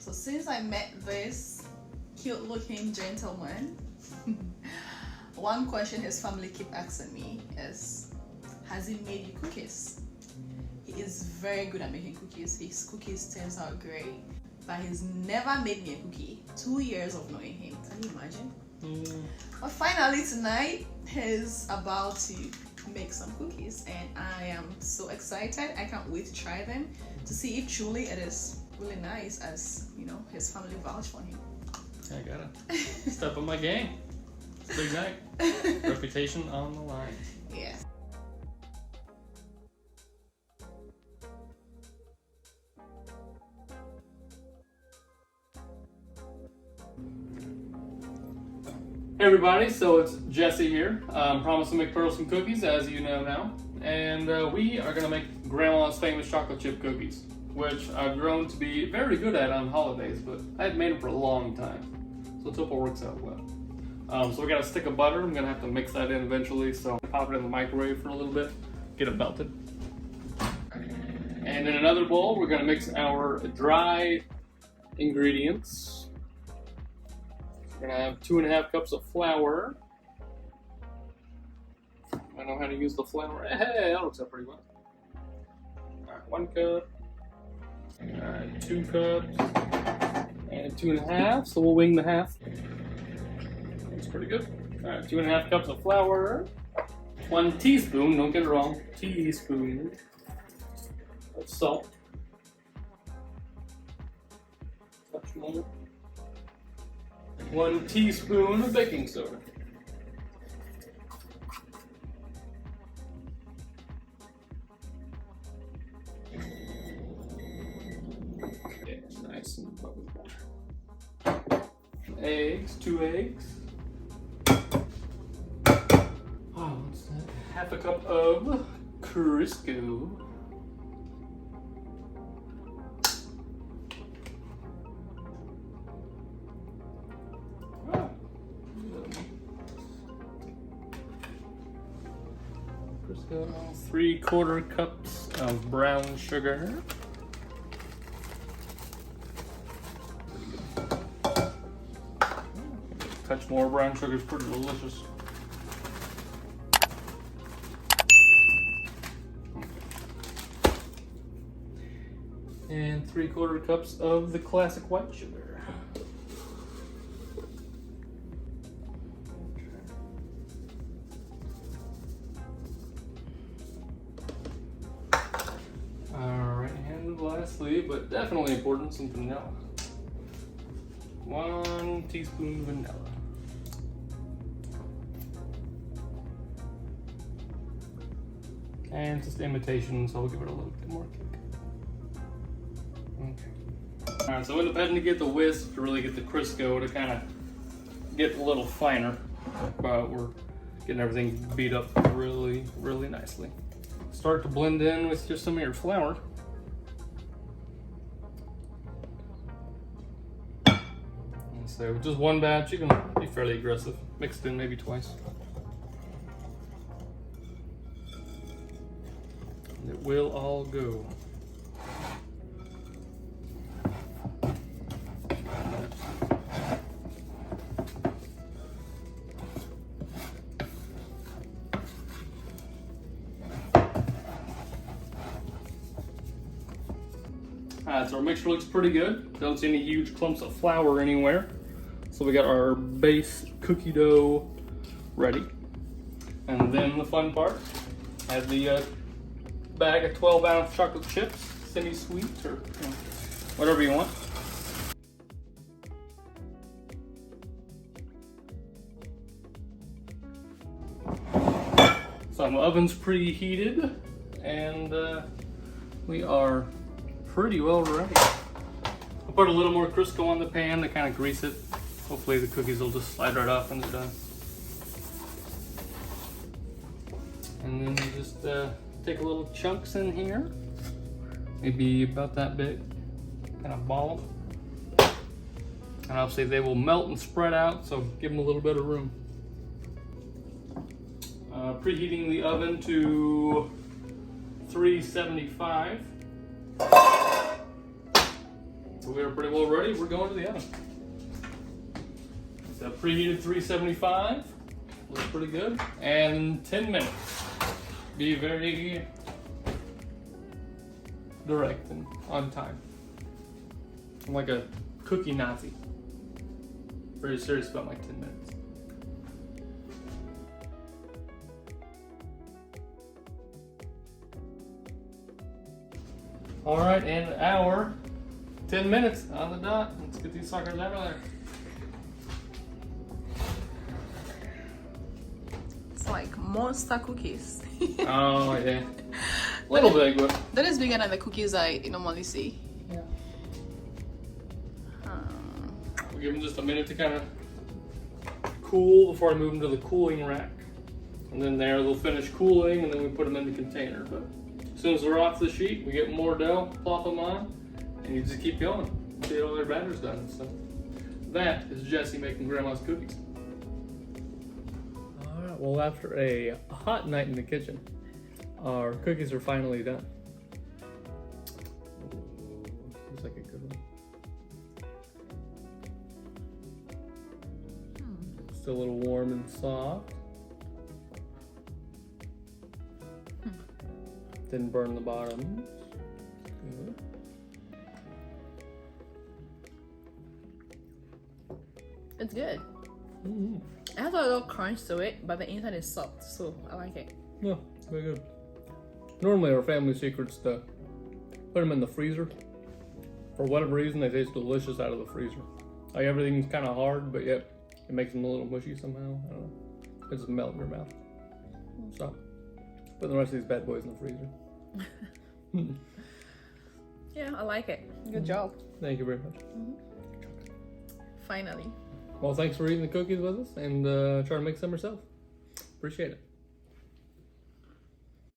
So since I met this cute looking gentleman, one question his family keep asking me is, has he made you cookies? He is very good at making cookies. His cookies turns out great, but he's never made me a cookie. 2 years of knowing him. Can you imagine? But finally tonight, he's about to make some cookies, and I am so excited. I can't wait to try them to see if truly it is really nice, as you know, his family vouch for him. I gotta step up my game. It's a big night. Reputation on the line. Yes. Hey everybody, so it's Jesse here. Promised to make Pearl some cookies, as you know now. And we are going to make Grandma's famous chocolate chip cookies, which I've grown to be very good at on holidays, but I hadn't made them for a long time. So let's hope it works out well. So we got a stick of butter. I'm going to have to mix that in eventually, so I'll pop it in the microwave for a little bit, get it melted. And in another bowl, we're going to mix our dry ingredients. We're going to have 2.5 cups of flour. I know how to use the flour. Hey, that looks up pretty well. Alright, 1 cup. Alright, 2 cups. And 2.5, so we'll wing the half. That's pretty good. Alright, 2.5 cups of flour. 1 teaspoon, don't get it wrong, teaspoon of salt. Touch more. 1 teaspoon of baking soda. Okay, it's nice and bubbly. Eggs, 2 eggs. Oh, what's that? Half a cup of Crisco. Crisco. 3/4 cups of brown sugar. Touch more brown sugar is pretty delicious. And 3/4 cups of the classic white sugar. Alright, and lastly, but definitely important, some vanilla. 1 teaspoon vanilla. And it's just imitation, so we'll give it a little bit more kick. Okay. Alright, so I went ahead and get the whisk to really get the Crisco to kind of get a little finer. But we're getting everything beat up really, really nicely. Start to blend in with just some of your flour. And so with just 1 batch, you can be fairly aggressive. Mix it in maybe twice. And it will all go. Alright, so our mixture looks pretty good. Don't see any huge clumps of flour anywhere. So we got our base cookie dough ready. And then the fun part, I have the bag of 12-ounce chocolate chips, semi-sweet or whatever you want. So my oven's preheated, and we are pretty well ready. I'll put a little more Crisco on the pan to kind of grease it. Hopefully the cookies will just slide right off when they're done. And then just take a little chunks in here, maybe about that big, kind of ball them. And obviously they will melt and spread out, so give them a little bit of room. Preheating the oven to 375. So we are pretty well ready. We're going to the oven. It's a preheated 375. Looks pretty good. And 10 minutes. Be very direct and on time. I'm like a cookie Nazi. Very serious about my 10 minutes. All right, and our 10 minutes on the dot. Let's get these suckers out of there. It's like monster cookies. Oh yeah, little big, but That is bigger than the cookies I normally see. yeah. We'll give them just a minute to kind of cool before I move them to the cooling rack, and then there they'll finish cooling, and then we put them in the container. But as soon as they're off the sheet, we get more dough, plop them on, and you just keep going until you get all their batter's done. So that is Jesse making Grandma's cookies. All right. Well, after a hot night in the kitchen, our cookies are finally done. Looks like a good one. Still a little warm and soft. Didn't burn the bottoms. Good. It's good. Mm-hmm. It has a little crunch to it, but the inside is soft, so I like it. Yeah, very good. Normally, our family secret's to put them in the freezer. For whatever reason, they taste delicious out of the freezer. Like everything's kind of hard, but yet it makes them a little mushy somehow. I don't know. It just melt in your mouth. So, put the rest of these bad boys in the freezer. Yeah, I like it. Good job. Thank you very much. Finally. Well, thanks for eating the cookies with us and try to make some yourself. Appreciate it.